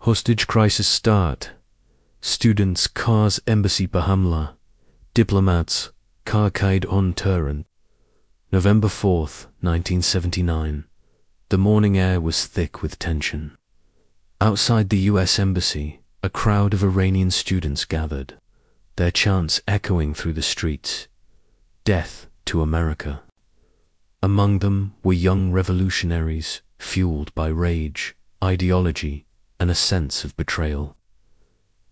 Hostage crisis start. Students cars embassy per Hamla. Diplomats car kaid on Tehran. November 4th, 1979. The morning air was thick with tension. Outside the US Embassy, a crowd of Iranian students gathered, their chants echoing through the streets. Death to America. Among them were young revolutionaries fueled by rage, ideology, and a sense of betrayal.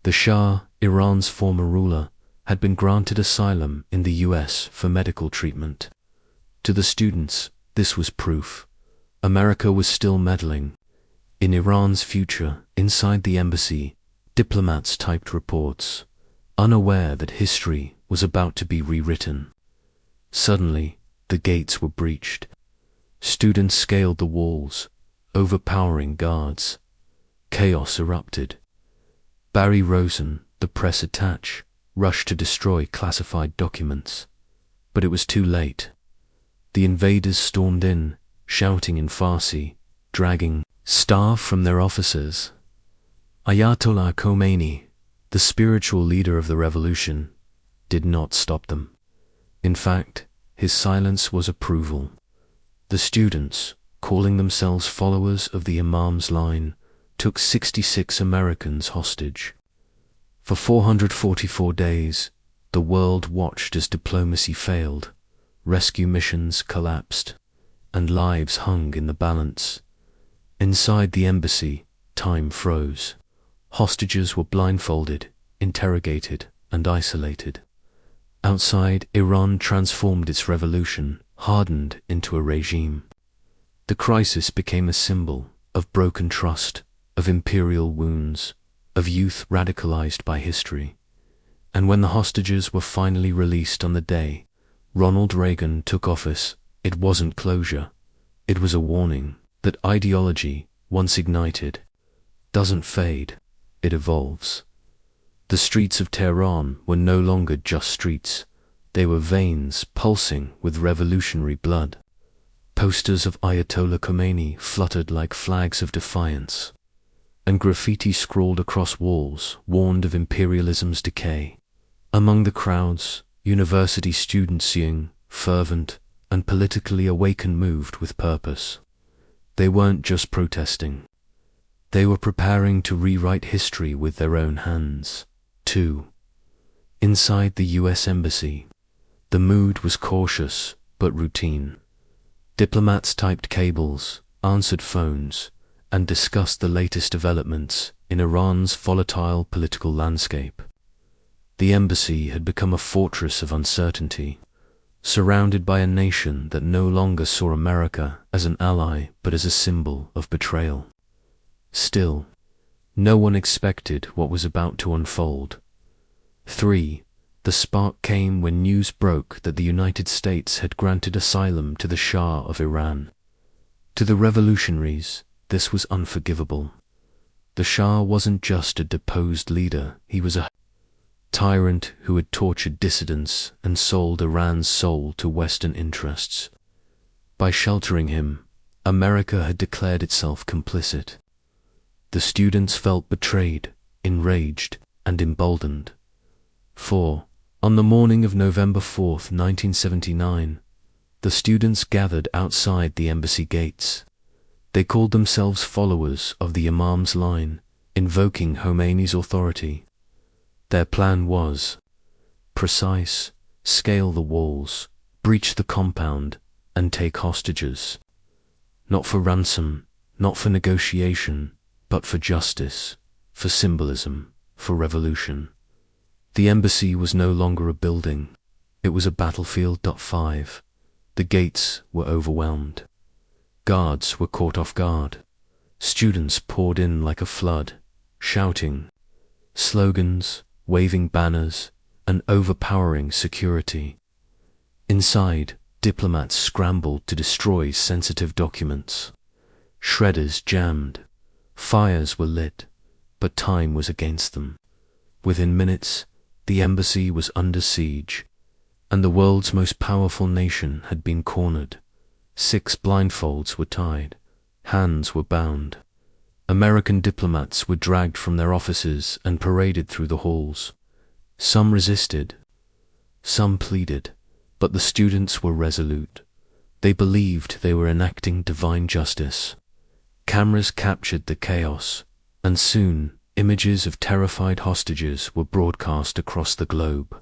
The Shah, Iran's former ruler, had been granted asylum in the US for medical treatment. To the students, this was proof. America was still meddling. In Iran's future, inside the embassy, diplomats typed reports, unaware that history was about to be rewritten. Suddenly, the gates were breached. Students scaled the walls, overpowering guards. Chaos erupted. Barry Rosen, the press attaché, rushed to destroy classified documents. But it was too late. The invaders stormed in, shouting in Farsi, dragging staff from their offices. Ayatollah Khomeini, the spiritual leader of the revolution, did not stop them. In fact, his silence was approval. The students, calling themselves followers of the Imam's line, took 66 Americans hostage. For 444 days, the world watched as diplomacy failed, rescue missions collapsed, and lives hung in the balance. Inside the embassy, time froze. Hostages were blindfolded, interrogated, and isolated. Outside, Iran transformed its revolution, hardened into a regime. The crisis became a symbol of broken trust, of imperial wounds, of youth radicalized by history. And when the hostages were finally released on the day Ronald Reagan took office, it wasn't closure. It was a warning that ideology, once ignited, doesn't fade, it evolves. The streets of Tehran were no longer just streets. They were veins pulsing with revolutionary blood. Posters of Ayatollah Khomeini fluttered like flags of defiance, and graffiti scrawled across walls warned of imperialism's decay. Among the crowds, university students young, fervent, and politically awakened moved with purpose. They weren't just protesting. They were preparing to rewrite history with their own hands, too. Inside the US Embassy, the mood was cautious but routine. Diplomats typed cables, answered phones, and discussed the latest developments in Iran's volatile political landscape. The embassy had become a fortress of uncertainty, surrounded by a nation that no longer saw America as an ally but as a symbol of betrayal. Still, no one expected what was about to unfold. 3. The spark came when news broke that the United States had granted asylum to the Shah of Iran. To the revolutionaries, this was unforgivable. The Shah wasn't just a deposed leader, he was a tyrant who had tortured dissidents and sold Iran's soul to Western interests. By sheltering him, America had declared itself complicit. The students felt betrayed, enraged, and emboldened. 4. On the morning of November 4th, 1979, the students gathered outside the embassy gates. They called themselves followers of the Imam's line, invoking Khomeini's authority. Their plan was precise: scale the walls, breach the compound, and take hostages. Not for ransom, not for negotiation, but for justice, for symbolism, for revolution. The embassy was no longer a building. It was a battlefield. 5. The gates were overwhelmed. Guards were caught off guard. Students poured in like a flood, shouting slogans, waving banners, and overpowering security. Inside, diplomats scrambled to destroy sensitive documents. Shredders jammed. Fires were lit, but time was against them. Within minutes, the embassy was under siege, and the world's most powerful nation had been cornered. 6 blindfolds were tied, hands were bound. American diplomats were dragged from their offices and paraded through the halls. Some resisted, some pleaded, but the students were resolute. They believed they were enacting divine justice. Cameras captured the chaos, and soon images of terrified hostages were broadcast across the globe.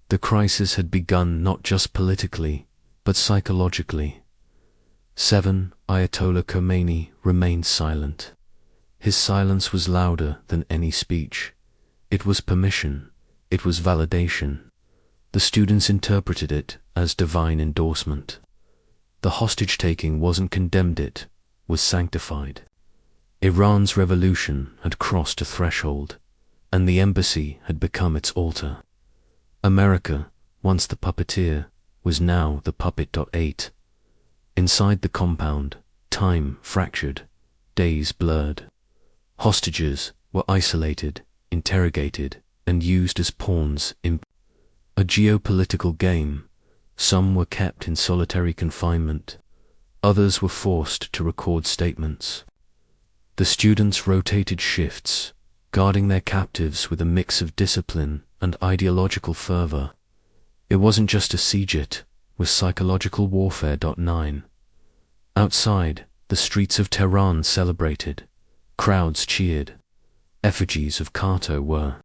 The crisis had begun not just politically, but psychologically. 7. Ayatollah Khomeini remained silent. His silence was louder than any speech. It was permission. It was validation. The students interpreted it as divine endorsement. The hostage-taking wasn't condemned, it was sanctified. Iran's revolution had crossed a threshold, and the embassy had become its altar. America, once the puppeteer, was now the puppet. 8. Inside the compound, time fractured, days blurred. Hostages were isolated, interrogated, and used as pawns in a geopolitical game. Some were kept in solitary confinement. Others were forced to record statements. The students rotated shifts, guarding their captives with a mix of discipline and ideological fervor. It wasn't just a siege, it was psychological warfare. 9. Outside, the streets of Tehran celebrated. Crowds cheered. Effigies of Kato were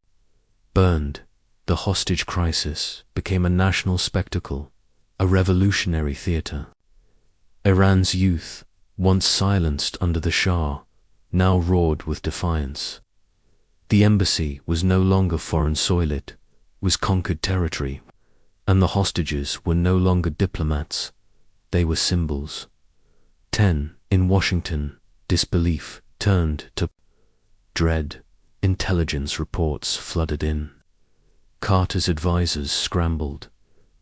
burned. The hostage crisis became a national spectacle, a revolutionary theater. Iran's youth, once silenced under the Shah, now roared with defiance. The embassy was no longer foreign soil, it was conquered territory, and the hostages were no longer diplomats, they were symbols. 10. In Washington, disbelief turned to dread. Intelligence reports flooded in. Carter's advisors scrambled.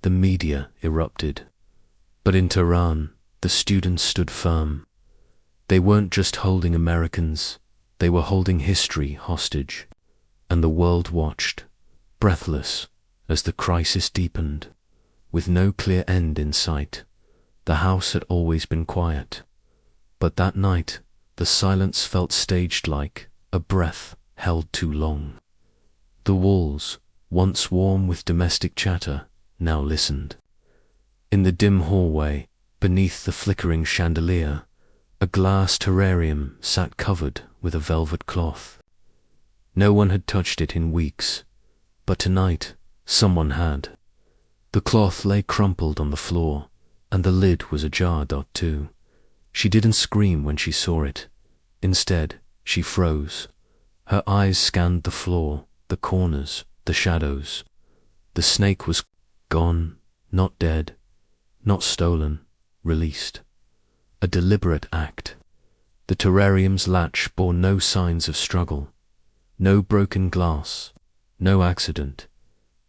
The media erupted. But in Tehran, the students stood firm. They weren't just holding Americans, they were holding history hostage. And the world watched, breathless, as the crisis deepened. With no clear end in sight, the house had always been quiet. But that night, the silence felt staged, like a breath held too long. The walls, once warm with domestic chatter, now listened. In the dim hallway, beneath the flickering chandelier, a glass terrarium sat covered with a velvet cloth. No one had touched it in weeks, but tonight someone had. The cloth lay crumpled on the floor, and the lid was ajar. 2. She didn't scream when she saw it. Instead, she froze. Her eyes scanned the floor, the corners, the shadows. The snake was gone, not dead, not stolen, released. A deliberate act. The terrarium's latch bore no signs of struggle, no broken glass, no accident,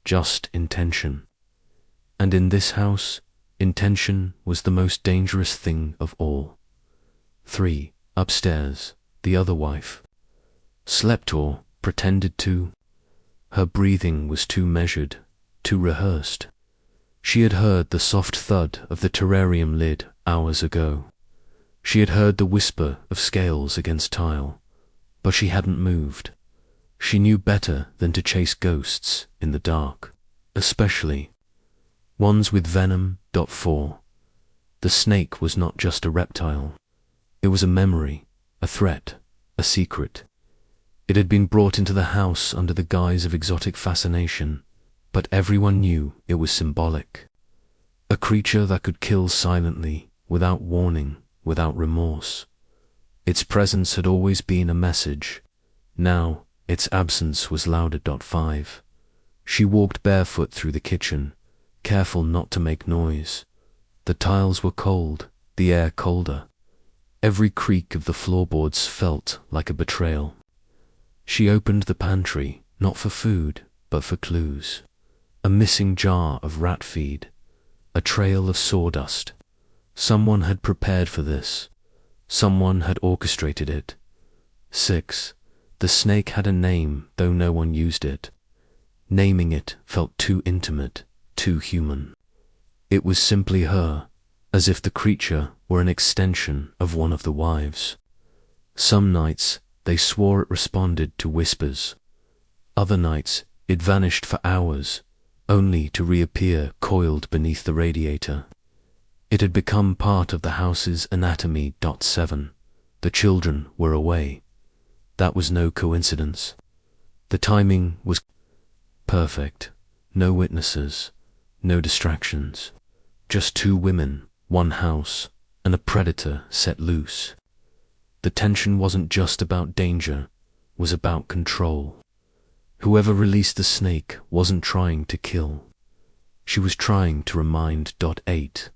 just intention. And in this house, intention was the most dangerous thing of all. 3. Upstairs, the other wife slept, or pretended to. Her breathing was too measured, too rehearsed. She had heard the soft thud of the terrarium lid hours ago. She had heard the whisper of scales against tile, but she hadn't moved. She knew better than to chase ghosts in the dark, especially ones with venom. 4. The snake was not just a reptile. It was a memory, a threat, a secret. It had been brought into the house under the guise of exotic fascination, but everyone knew it was symbolic. A creature that could kill silently, without warning, without remorse. Its presence had always been a message. Now, its absence was louder. 5. She walked barefoot through the kitchen, careful not to make noise. The tiles were cold, the air colder. Every creak of the floorboards felt like a betrayal. She opened the pantry, not for food, but for clues. A missing jar of rat feed, a trail of sawdust. Someone had prepared for this. Someone had orchestrated it. 6. The snake had a name, though no one used it. Naming it felt too intimate, too human. It was simply her, as if the creature were an extension of one of the wives. Some nights, they swore it responded to whispers. Other nights, it vanished for hours, only to reappear coiled beneath the radiator. It had become part of the house's anatomy. 7. The children were away. That was no coincidence. The timing was perfect. No witnesses, no distractions. Just two women, one house, and a predator set loose. The tension wasn't just about danger, it was about control. Whoever released the snake wasn't trying to kill. She was trying to remind. 8.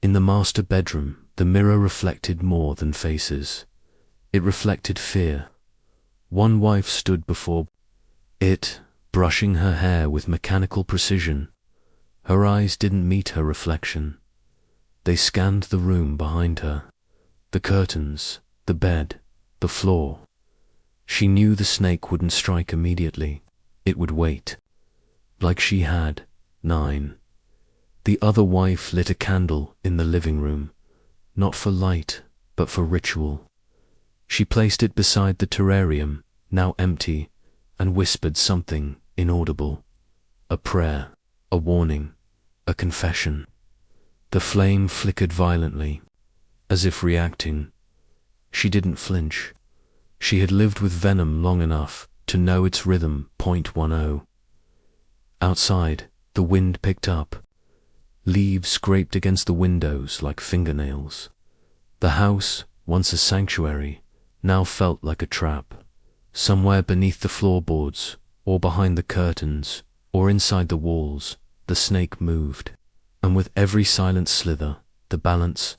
In the master bedroom, the mirror reflected more than faces. It reflected fear. One wife stood before it, brushing her hair with mechanical precision. Her eyes didn't meet her reflection. They scanned the room behind her, the curtains, the bed, the floor. She knew the snake wouldn't strike immediately. It would wait. Like she had. 9. The other wife lit a candle in the living room, not for light, but for ritual. She placed it beside the terrarium, now empty, and whispered something inaudible. A prayer, a warning, a confession. The flame flickered violently, as if reacting. She didn't flinch. She had lived with venom long enough to know its rhythm. 10. Outside, the wind picked up. Leaves scraped against the windows like fingernails. The house, once a sanctuary, now felt like a trap. Somewhere beneath the floorboards, or behind the curtains, or inside the walls, the snake moved. And with every silent slither, the balance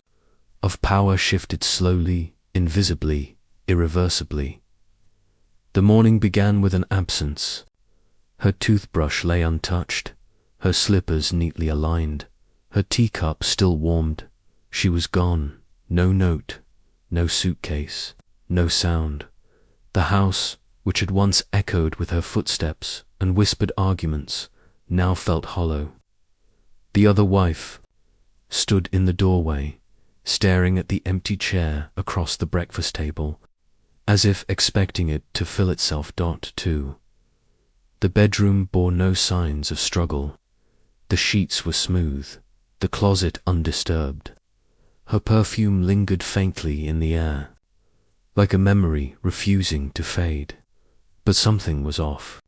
of power shifted slowly, invisibly, irreversibly. The morning began with an absence. Her toothbrush lay untouched, her slippers neatly aligned, her teacup still warmed. She was gone. No note, no suitcase, no sound. The house, which had once echoed with her footsteps and whispered arguments, now felt hollow. The other wife stood in the doorway, staring at the empty chair across the breakfast table, as if expecting it to fill itself. 2. The bedroom bore no signs of struggle. The sheets were smooth, the closet undisturbed. Her perfume lingered faintly in the air, like a memory refusing to fade. But something was off.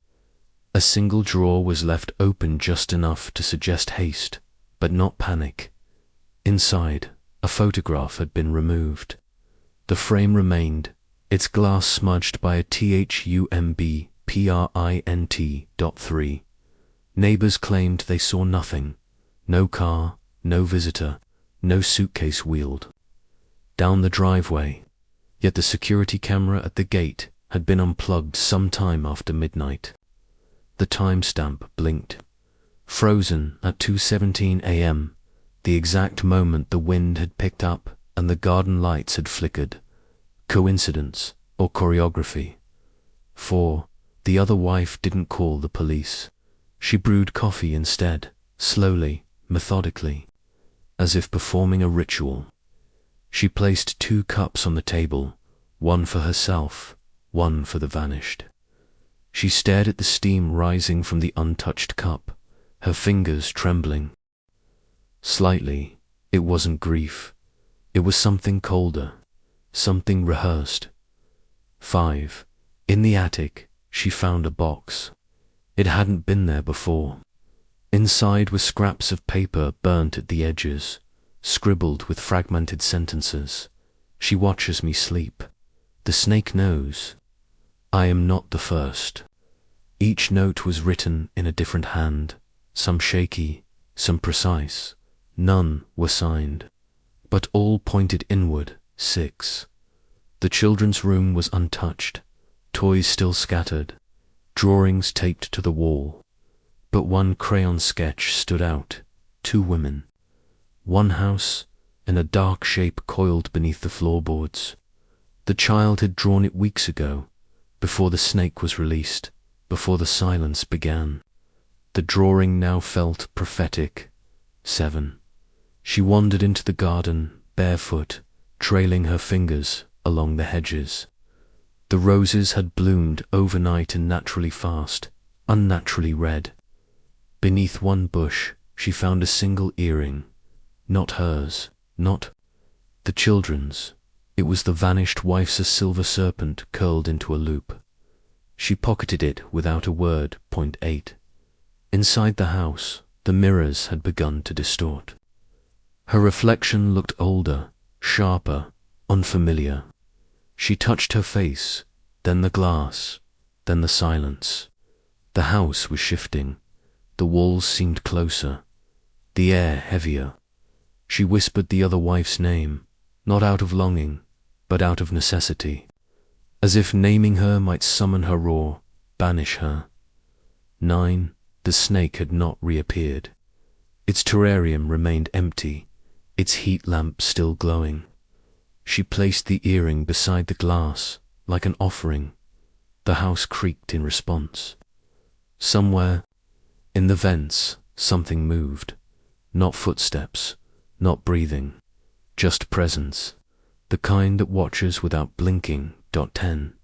A single drawer was left open just enough to suggest haste, but not panic. Inside, a photograph had been removed. The frame remained, its glass smudged by a THUMB print. 3. Neighbors claimed they saw nothing. No car, no visitor, no suitcase wheeled down the driveway. Yet the security camera at the gate had been unplugged some time after midnight. The timestamp blinked, frozen at 2:17 a.m., the exact moment the wind had picked up and the garden lights had flickered. Coincidence or choreography? 4. The other wife didn't call the police. She brewed coffee instead, slowly, methodically, as if performing a ritual. She placed 2 cups on the table, one for herself, one for the vanished. She stared at the steam rising from the untouched cup, her fingers trembling. Slightly, it wasn't grief. It was something colder, something rehearsed. 5. In the attic, she found a box. It hadn't been there before. Inside were scraps of paper burnt at the edges, scribbled with fragmented sentences. She watches me sleep. The snake knows. I am not the first. Each note was written in a different hand, some shaky, some precise. None were signed, but all pointed inward. 6. The children's room was untouched, toys still scattered, drawings taped to the wall. But one crayon sketch stood out. 2 women. One house, and a dark shape coiled beneath the floorboards. The child had drawn it weeks ago, before the snake was released, before the silence began. The drawing now felt prophetic. 7. She wandered into the garden, barefoot, trailing her fingers along the hedges. The roses had bloomed overnight and naturally fast, unnaturally red. Beneath one bush she found a single earring, not hers, not the children's. It was the vanished wife's, a silver serpent curled into a loop. She pocketed it without a word. 8. Inside the house, the mirrors had begun to distort. Her reflection looked older, sharper, unfamiliar. She touched her face, then the glass, then the silence. The house was shifting. The walls seemed closer, the air heavier. She whispered the other wife's name, not out of longing, but out of necessity, as if naming her might summon her roar, banish her. 9. The snake had not reappeared. Its terrarium remained empty, its heat lamp still glowing. She placed the earring beside the glass, like an offering. The house creaked in response. Somewhere, in the vents, something moved. Not footsteps, not breathing, just presence, the kind that watches without blinking. 10.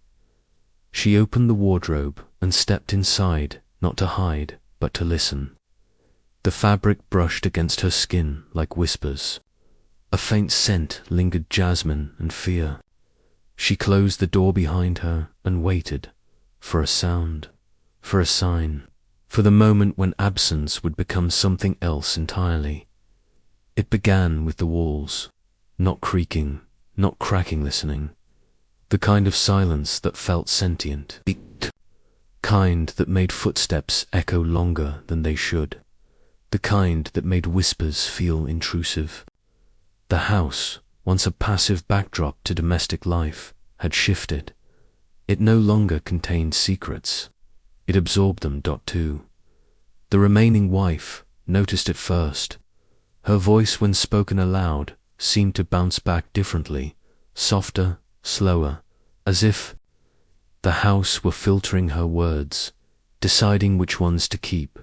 She opened the wardrobe and stepped inside, not to hide, but to listen. The fabric brushed against her skin like whispers. A faint scent lingered, jasmine and fear. She closed the door behind her and waited for a sound, for a sign, for the moment when absence would become something else entirely. It began with the walls, not creaking, not cracking, listening. The kind of silence that felt sentient, kind that made footsteps echo longer than they should, the kind that made whispers feel intrusive. The house, once a passive backdrop to domestic life, had shifted. It no longer contained secrets. It absorbed them. 2. The remaining wife noticed it first. Her voice, when spoken aloud, seemed to bounce back differently, softer, slower, as if the house were filtering her words, deciding which ones to keep.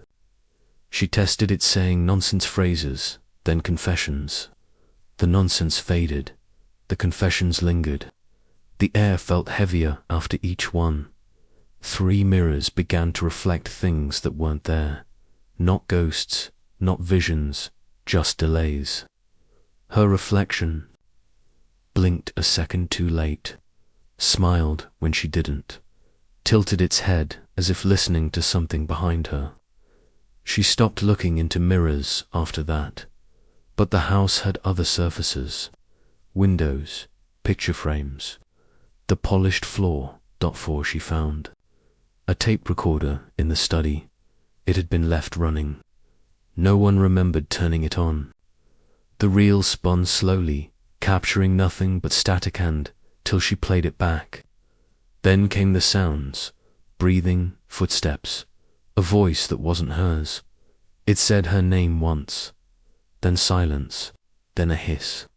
She tested it, saying nonsense phrases, then confessions. The nonsense faded, the confessions lingered. The air felt heavier after each one. 3 mirrors began to reflect things that weren't there. Not ghosts, not visions, just delays. Her reflection blinked a second too late, smiled when she didn't, tilted its head as if listening to something behind her. She stopped looking into mirrors after that, but the house had other surfaces, windows, picture frames, the polished floor. 4. She found a tape recorder in the study. It had been left running. No one remembered turning it on. The reel spun slowly, capturing nothing but static till she played it back. Then came the sounds, breathing, footsteps, a voice that wasn't hers. It said her name once, then silence, then a hiss.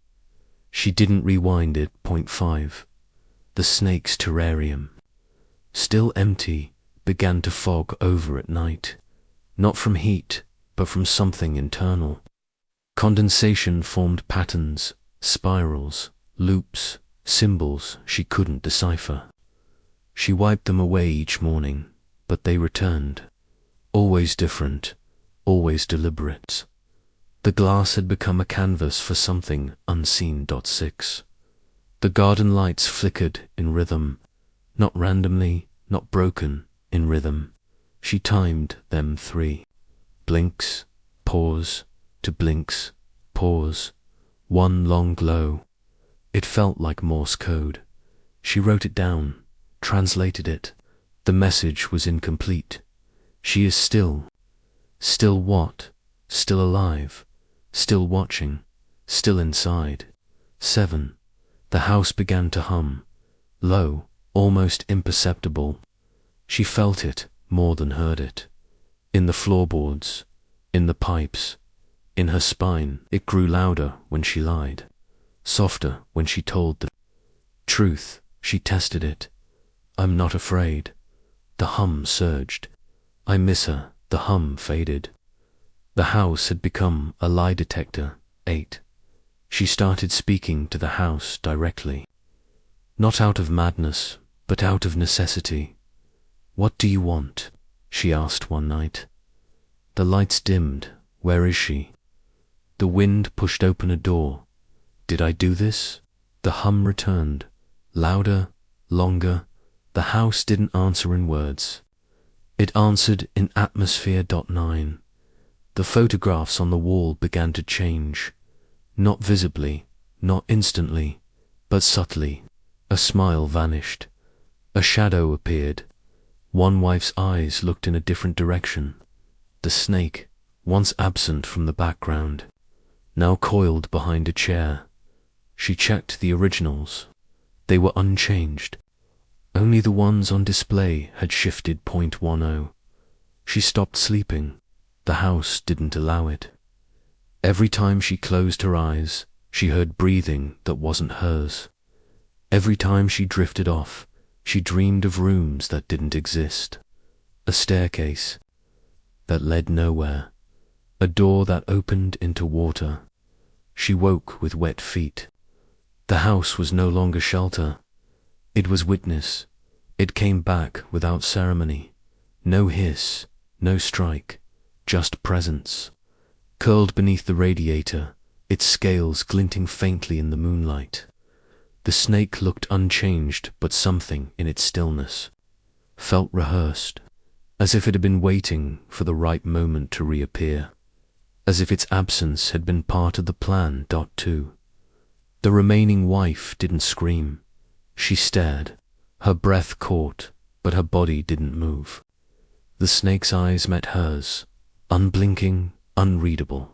She didn't rewind it. 5. The snake's terrarium, still empty, began to fog over at night, not from heat, but from something internal. Condensation formed patterns, spirals, loops, symbols she couldn't decipher. She wiped them away each morning, but they returned, always different, always deliberate. The glass had become a canvas for something unseen. 6. The garden lights flickered in rhythm, not randomly, not broken, in rhythm. She timed them. 3. Blinks, pause, to blinks, pause, one long glow. It felt like Morse code. She wrote it down, translated it. The message was incomplete. She is still. Still what? Still alive, still watching, still inside. 7. The house began to hum, low, almost imperceptible. She felt it more than heard it. In the floorboards, in the pipes, in her spine. It grew louder when she lied, softer when she told the truth. She tested it. I'm not afraid. The hum surged. I miss her. The hum faded. The house had become a lie detector. 8. She started speaking to the house directly. Not out of madness, but out of necessity. "What do you want?" she asked one night. The lights dimmed. Where is she? The wind pushed open a door. Did I do this? The hum returned. Louder, longer. The house didn't answer in words. It answered in atmosphere. 9. The photographs on the wall began to change. Not visibly, not instantly, but subtly. A smile vanished. A shadow appeared. One wife's eyes looked in a different direction. The snake, once absent from the background, now coiled behind a chair. She checked the originals. They were unchanged. Only the ones on display had shifted 0.10. She stopped sleeping. The house didn't allow it. Every time she closed her eyes, she heard breathing that wasn't hers. Every time she drifted off, she dreamed of rooms that didn't exist. A staircase that led nowhere. A door that opened into water. She woke with wet feet. The house was no longer shelter. It was witness. It came back without ceremony. No hiss, no strike, just presence. Curled beneath the radiator, its scales glinting faintly in the moonlight. The snake looked unchanged, but something in its stillness felt rehearsed, as if it had been waiting for the right moment to reappear, as if its absence had been part of the plan. 2. The remaining wife didn't scream. She stared. Her breath caught, but her body didn't move. The snake's eyes met hers, unblinking, unreadable.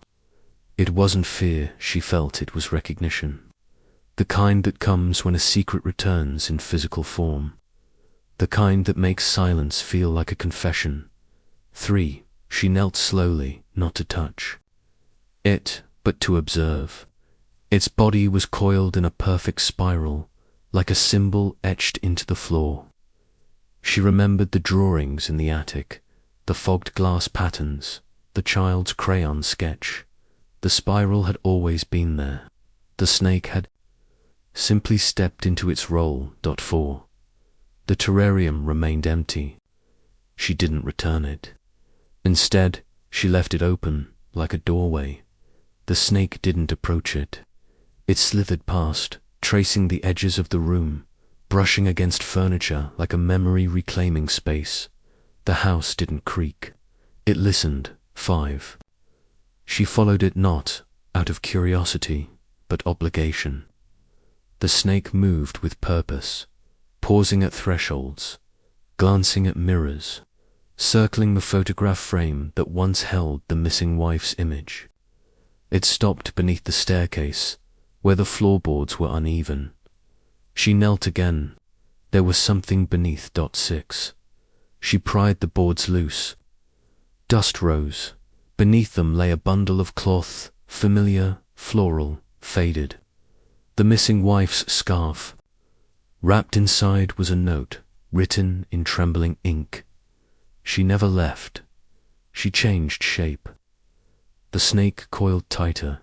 It wasn't fear she felt, it was recognition. The kind that comes when a secret returns in physical form. The kind that makes silence feel like a confession. 3. She knelt slowly, not to touch it, but to observe. Its body was coiled in a perfect spiral, like a symbol etched into the floor. She remembered the drawings in the attic, the fogged glass patterns, the child's crayon sketch. The spiral had always been there. The snake had simply stepped into its role. 4. The terrarium remained empty. She didn't return it. Instead, she left it open, like a doorway. The snake didn't approach it. It slithered past, tracing the edges of the room, brushing against furniture like a memory reclaiming space. The house didn't creak. It listened. 5. She followed it not out of curiosity, but obligation. The snake moved with purpose, pausing at thresholds, glancing at mirrors, circling the photograph frame that once held the missing wife's image. It stopped beneath the staircase, where the floorboards were uneven. She knelt again. There was something beneath. 6. She pried the boards loose. Dust rose. Beneath them lay a bundle of cloth, familiar, floral, faded. The missing wife's scarf. Wrapped inside was a note, written in trembling ink. She never left. She changed shape. The snake coiled tighter.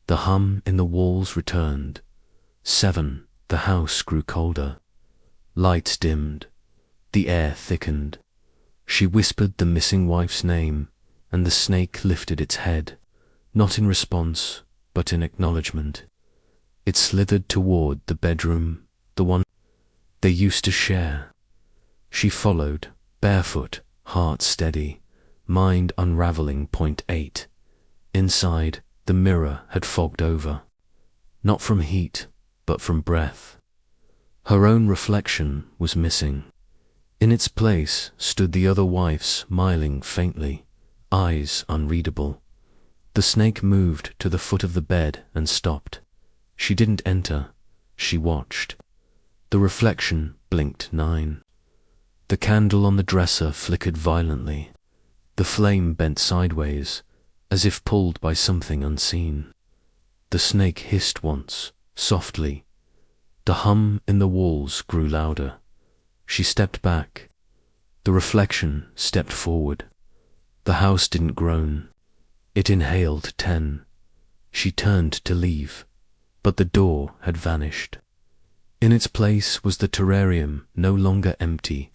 The hum in the walls returned. 7. The house grew colder. Lights dimmed. The air thickened. She whispered the missing wife's name, and the snake lifted its head, not in response, but in acknowledgement. It slithered toward the bedroom, the one they used to share. She followed, barefoot, heart steady, mind unraveling. 8. Inside, the mirror had fogged over, not from heat, but from breath. Her own reflection was missing. In its place stood the other wife, smiling faintly, eyes unreadable. The snake moved to the foot of the bed and stopped. She didn't enter. She watched. The reflection blinked. 9. The candle on the dresser flickered violently. The flame bent sideways, as if pulled by something unseen. The snake hissed once, softly. The hum in the walls grew louder. She stepped back. The reflection stepped forward. The house didn't groan. It inhaled. 10. She turned to leave, but the door had vanished. In its place was the terrarium, no longer empty.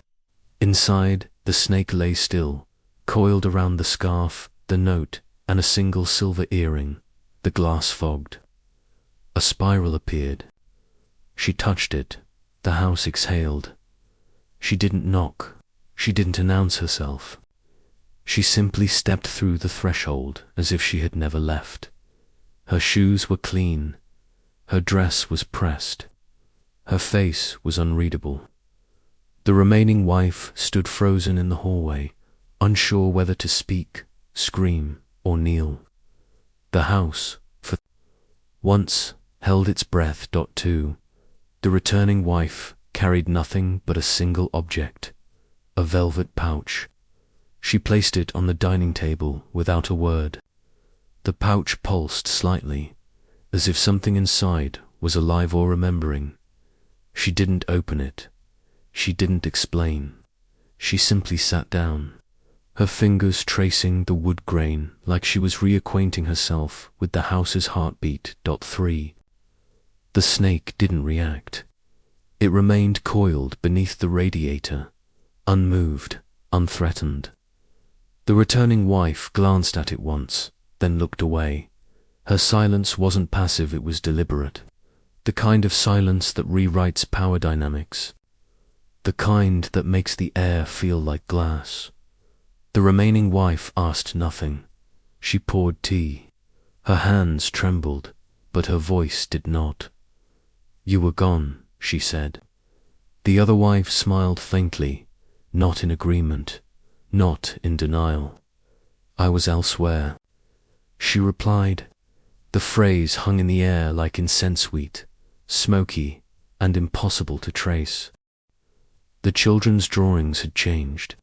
Inside, the snake lay still, coiled around the scarf, the note, and a single silver earring. The glass fogged. A spiral appeared. She touched it. The house exhaled. She didn't knock. She didn't announce herself. She simply stepped through the threshold as if she had never left. Her shoes were clean. Her dress was pressed. Her face was unreadable. The remaining wife stood frozen in the hallway, unsure whether to speak, scream, or kneel. The house, for once, held its breath. Too. The returning wife carried nothing but a single object, a velvet pouch. She placed it on the dining table without a word. The pouch pulsed slightly, as if something inside was alive or remembering. She didn't open it. She didn't explain. She simply sat down, her fingers tracing the wood grain like she was reacquainting herself with the house's heartbeat. 3. The snake didn't react. It remained coiled beneath the radiator, unmoved, unthreatened. The returning wife glanced at it once, then looked away. Her silence wasn't passive, it was deliberate. The kind of silence that rewrites power dynamics. The kind that makes the air feel like glass. The remaining wife asked nothing. She poured tea. Her hands trembled, but her voice did not. "You were gone," she said. The other wife smiled faintly, not in agreement, not in denial. "I was elsewhere," she replied. The phrase hung in the air like incense wheat, smoky and impossible to trace. The children's drawings had changed.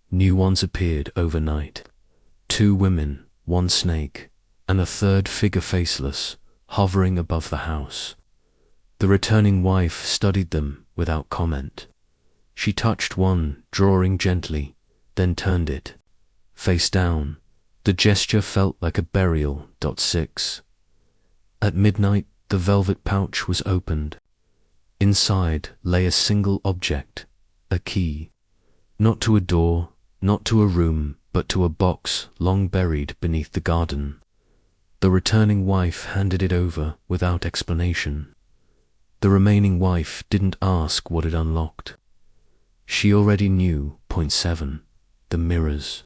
New ones appeared overnight. 2 women, 1 snake, and a third figure faceless, hovering above the house. The returning wife studied them without comment. She touched one drawing gently, then turned it. Face down, the gesture felt like a burial. 6. At midnight, the velvet pouch was opened. Inside lay a single object, a key. Not to a door, not to a room, but to a box long buried beneath the garden. The returning wife handed it over without explanation. The remaining wife didn't ask what it unlocked. She already knew. 7. The mirrors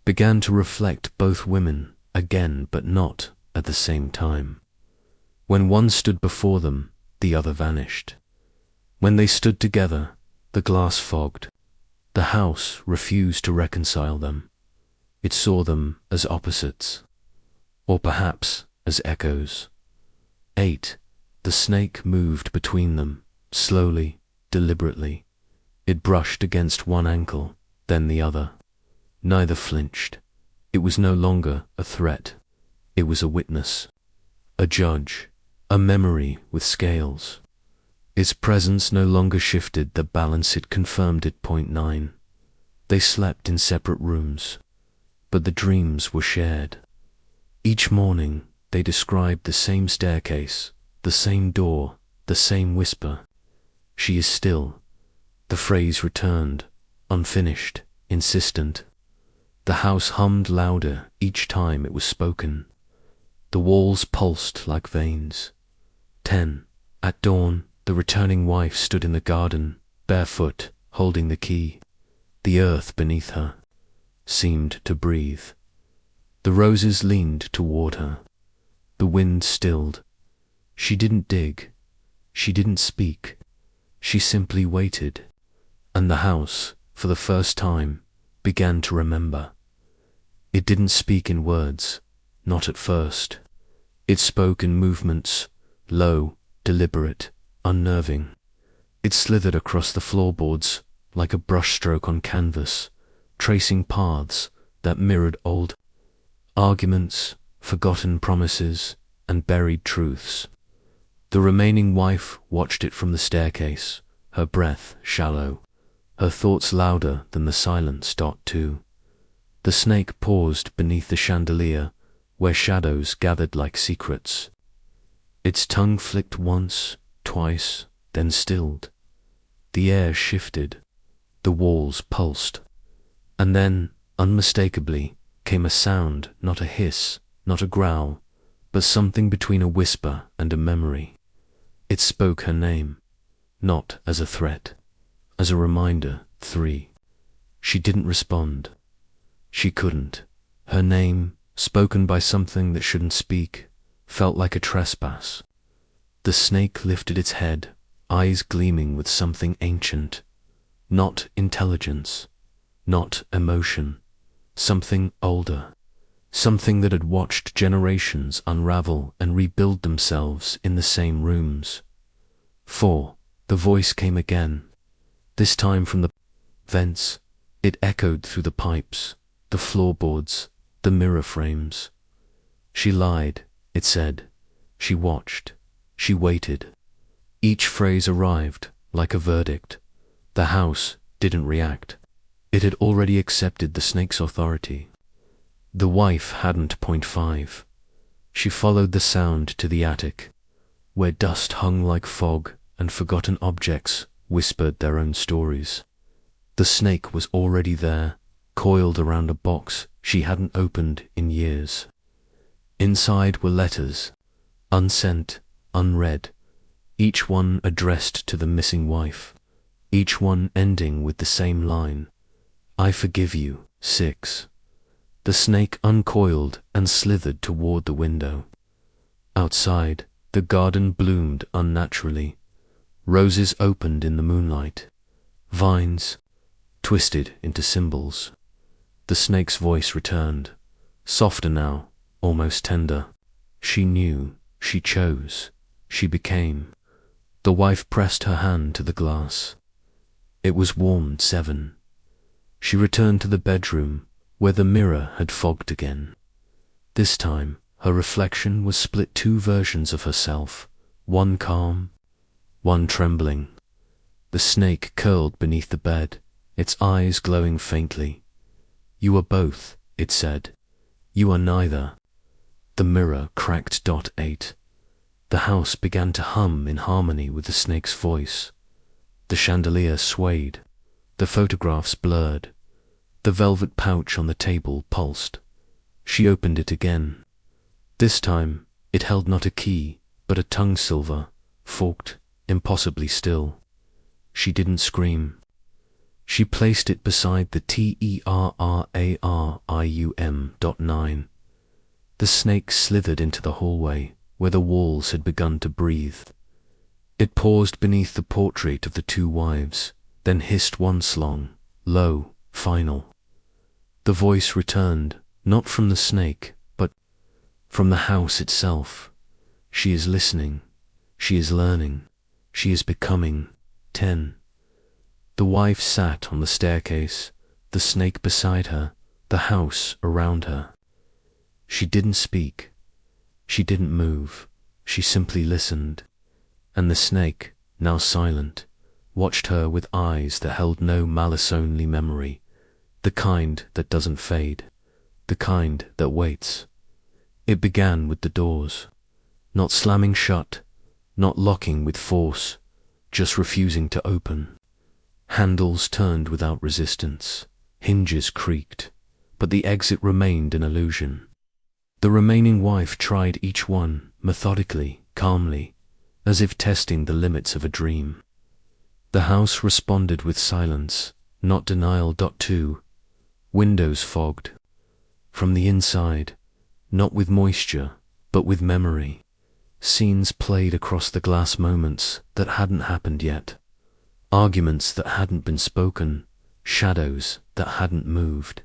began to reflect both women again, but not at the same time. When one stood before them, the other vanished. When they stood together, the glass fogged. The house refused to reconcile them. It saw them as opposites, or perhaps as echoes. 8. The snake moved between them, slowly, deliberately. It brushed against one ankle, then the other. Neither flinched. It was no longer a threat. It was a witness, a judge, a memory with scales. Its presence no longer shifted the balance, it confirmed it. 9. They slept in separate rooms, but the dreams were shared. Each morning they described the same staircase, the same door, the same whisper. "She is still." The phrase returned, unfinished, insistent. The house hummed louder each time it was spoken. The walls pulsed like veins. 10. At dawn, the returning wife stood in the garden, barefoot, holding the key. The earth beneath her seemed to breathe. The roses leaned toward her. The wind stilled. She didn't dig. She didn't speak. She simply waited. And the house, for the first time, began to remember. It didn't speak in words, not at first. It spoke in movements, low, deliberate, unnerving. It slithered across the floorboards like a brushstroke on canvas, tracing paths that mirrored old arguments, forgotten promises, and buried truths. The remaining wife watched it from the staircase, her breath shallow, her thoughts louder than the silence. 2. The snake paused beneath the chandelier, where shadows gathered like secrets. Its tongue flicked once, twice, then stilled. The air shifted, the walls pulsed, and then, unmistakably, came a sound, not a hiss, not a growl, but something between a whisper and a memory. It spoke her name, not as a threat, as a reminder. 3. She didn't respond. She couldn't. Her name, spoken by something that shouldn't speak, felt like a trespass. The snake lifted its head, eyes gleaming with something ancient. Not intelligence, not emotion, something older, something that had watched generations unravel and rebuild themselves in the same rooms. 4. The voice came again, this time from the vents. It echoed through the pipes, the floorboards, the mirror frames. She lied, it said. She watched. She waited. Each phrase arrived, like a verdict. The house didn't react. It had already accepted the snake's authority. The wife hadn't. 5. She followed the sound to the attic, where dust hung like fog and forgotten objects whispered their own stories. The snake was already there, coiled around a box she hadn't opened in years. Inside were letters, unsent, unread, each one addressed to the missing wife, each one ending with the same line, "I forgive you." 6. The snake uncoiled and slithered toward the window. Outside, the garden bloomed unnaturally. Roses opened in the moonlight. Vines twisted into symbols. The snake's voice returned, softer now, almost tender. She knew, she chose, she became. The wife pressed her hand to the glass. It was warmed. 7. She returned to the bedroom, where the mirror had fogged again. This time, her reflection was split 2 versions of herself, one calm, one trembling. The snake curled beneath the bed, its eyes glowing faintly. "You are both," it said. "You are neither." The mirror cracked. 8. The house began to hum in harmony with the snake's voice. The chandelier swayed. The photographs blurred. The velvet pouch on the table pulsed. She opened it again. This time, it held not a key, but a tongue silver, forked, impossibly still. She didn't scream. She placed it beside the TERRARIUM.9. The snake slithered into the hallway, where the walls had begun to breathe. It paused beneath the portrait of the 2 wives, then hissed once long, low, final. The voice returned, not from the snake, but from the house itself. She is listening. She is learning. She is becoming. 10. The wife sat on the staircase, the snake beside her, the house around her. She didn't speak. She didn't move. She simply listened. And the snake, now silent, watched her with eyes that held no malice-only memory, the kind that doesn't fade, the kind that waits. It began with the doors, not slamming shut, not locking with force, just refusing to open. Handles turned without resistance, hinges creaked, but the exit remained an illusion. The remaining wife tried each one, methodically, calmly, as if testing the limits of a dream. The house responded with silence, not denial. 2. Windows fogged. From the inside, not with moisture, but with memory. Scenes played across the glass, moments that hadn't happened yet. Arguments that hadn't been spoken, shadows that hadn't moved.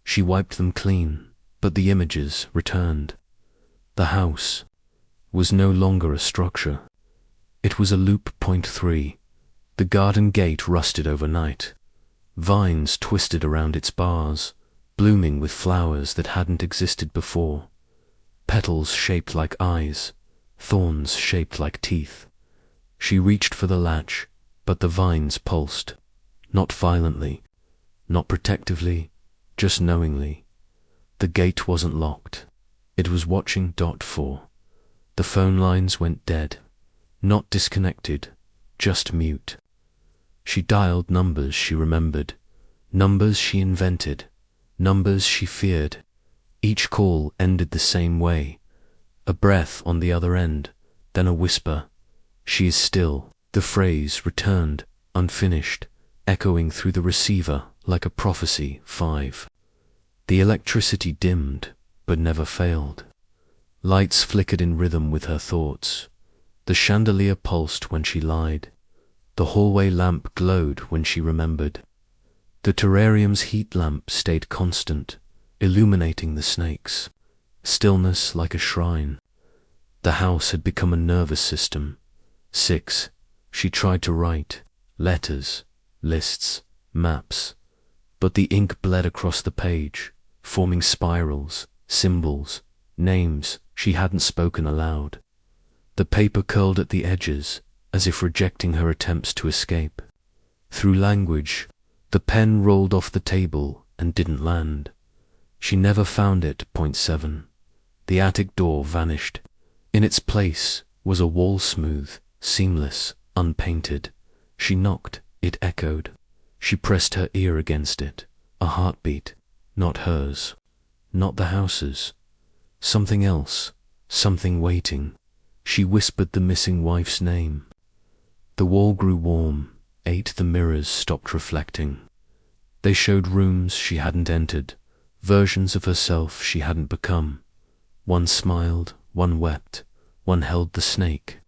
She wiped them clean, but the images returned. The house was no longer a structure. It was a loop. 3. The garden gate rusted overnight. Vines twisted around its bars, blooming with flowers that hadn't existed before. Petals shaped like eyes, thorns shaped like teeth. She reached for the latch, but the vines pulsed, not violently, not protectively, just knowingly. The gate wasn't locked. It was watching. 4. The phone lines went dead, not disconnected, just mute. She dialed numbers she remembered, numbers she invented, numbers she feared. Each call ended the same way, a breath on the other end, then a whisper, "She is still." The phrase returned, unfinished, echoing through the receiver like a prophecy. 5. The electricity dimmed, but never failed. Lights flickered in rhythm with her thoughts. The chandelier pulsed when she lied. The hallway lamp glowed when she remembered. The terrarium's heat lamp stayed constant, illuminating the snakes. Stillness like a shrine. The house had become a nervous system. 6. She tried to write letters, lists, maps, but the ink bled across the page, forming spirals, symbols, names she hadn't spoken aloud. The paper curled at the edges, as if rejecting her attempts to escape. Through language, the pen rolled off the table and didn't land. She never found it. 7. The attic door vanished. In its place was a wall smooth, seamless, unpainted. She knocked, it echoed. She pressed her ear against it. A heartbeat, not hers, not the house's. Something else, something waiting. She whispered the missing wife's name. The wall grew warm. 8. The mirrors stopped reflecting. They showed rooms she hadn't entered, versions of herself she hadn't become. One smiled, one wept, one held the snake.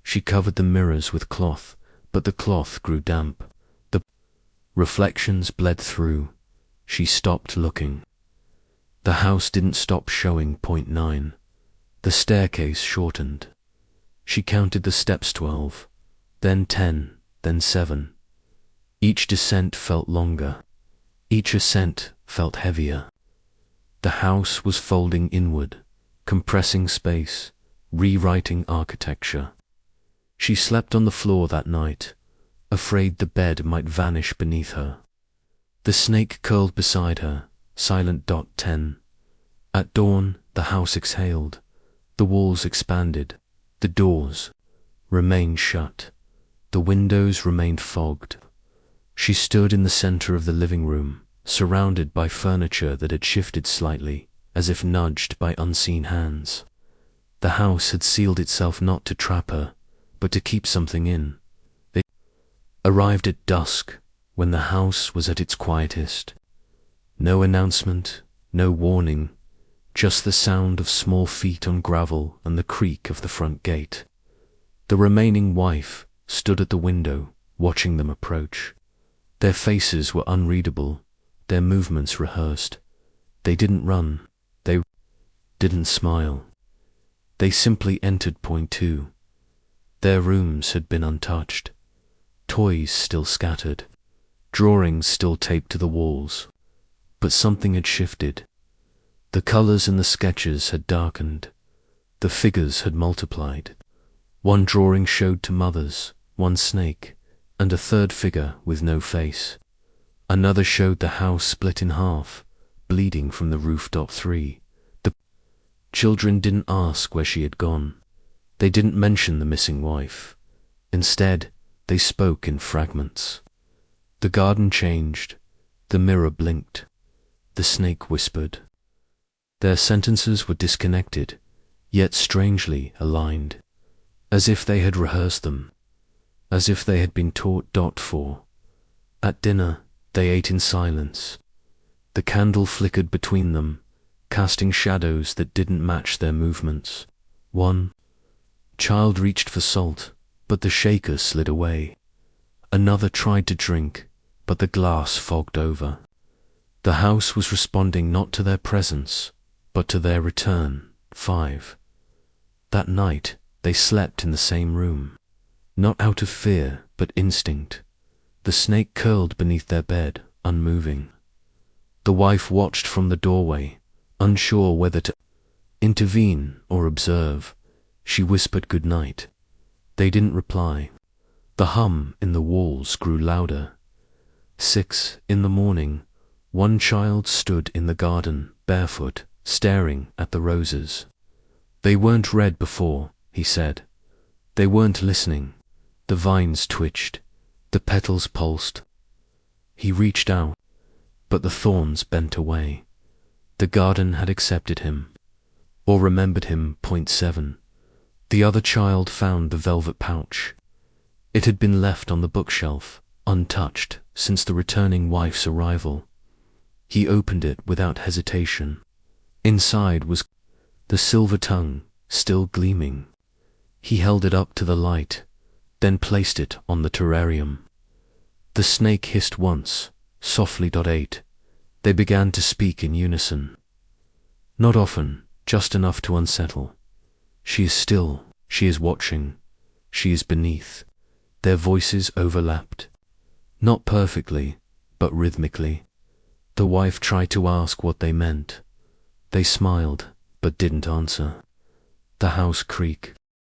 She covered the mirrors with cloth, but the cloth grew damp. The reflections bled through. She stopped looking. The house didn't stop showing. 9. The staircase shortened. She counted the steps. 12, then 10, then 7. Each descent felt longer. Each ascent felt heavier. The house was folding inward, compressing space, rewriting architecture. She slept on the floor that night, afraid the bed might vanish beneath her. The snake curled beside her, silent. 10. At dawn, the house exhaled. The walls expanded. The doors remained shut. The windows remained fogged. She stood in the center of the living room, surrounded by furniture that had shifted slightly, as if nudged by unseen hands. The house had sealed itself not to trap her, but to keep something in. They arrived at dusk, when the house was at its quietest. No announcement, no warning, just the sound of small feet on gravel and the creak of the front gate. The remaining wife stood at the window, watching them approach. Their faces were unreadable, their movements rehearsed. They didn't run, they didn't smile. They simply entered. 2. Their rooms had been untouched, toys still scattered, drawings still taped to the walls. But something had shifted. The colors in the sketches had darkened. The figures had multiplied. One drawing showed two mothers, one snake, and a third figure with no face. Another showed the house split in half, bleeding from the roof. 3. The children didn't ask where she had gone. They didn't mention the missing wife. Instead, they spoke in fragments. The garden changed. The mirror blinked. The snake whispered. Their sentences were disconnected, yet strangely aligned, as if they had rehearsed them, as if they had been taught. 4. At dinner, they ate in silence. The candle flickered between them, casting shadows that didn't match their movements. One child reached for salt, but the shaker slid away. Another tried to drink, but the glass fogged over. The house was responding not to their presence, but to their return. 5. That night, they slept in the same room, not out of fear, but instinct. The snake curled beneath their bed, unmoving. The wife watched from the doorway, unsure whether to intervene or observe. She whispered good night. They didn't reply. The hum in the walls grew louder. 6 in the morning, one child stood in the garden, barefoot, staring at the roses. They weren't red before, he said. They weren't listening. The vines twitched, the petals pulsed. He reached out, but the thorns bent away. The garden had accepted him, or remembered him. Point 7. The other child found the velvet pouch. It had been left on the bookshelf, untouched since the returning wife's arrival. He opened it without hesitation. Inside was the silver tongue, still gleaming. He held it up to the light, then placed it on the terrarium. The snake hissed once, softly. 8. They began to speak in unison. Not often, just enough to unsettle. She is still, she is watching, she is beneath. Their voices overlapped. Not perfectly, but rhythmically. The wife tried to ask what they meant. They smiled, but didn't answer. The house creaked.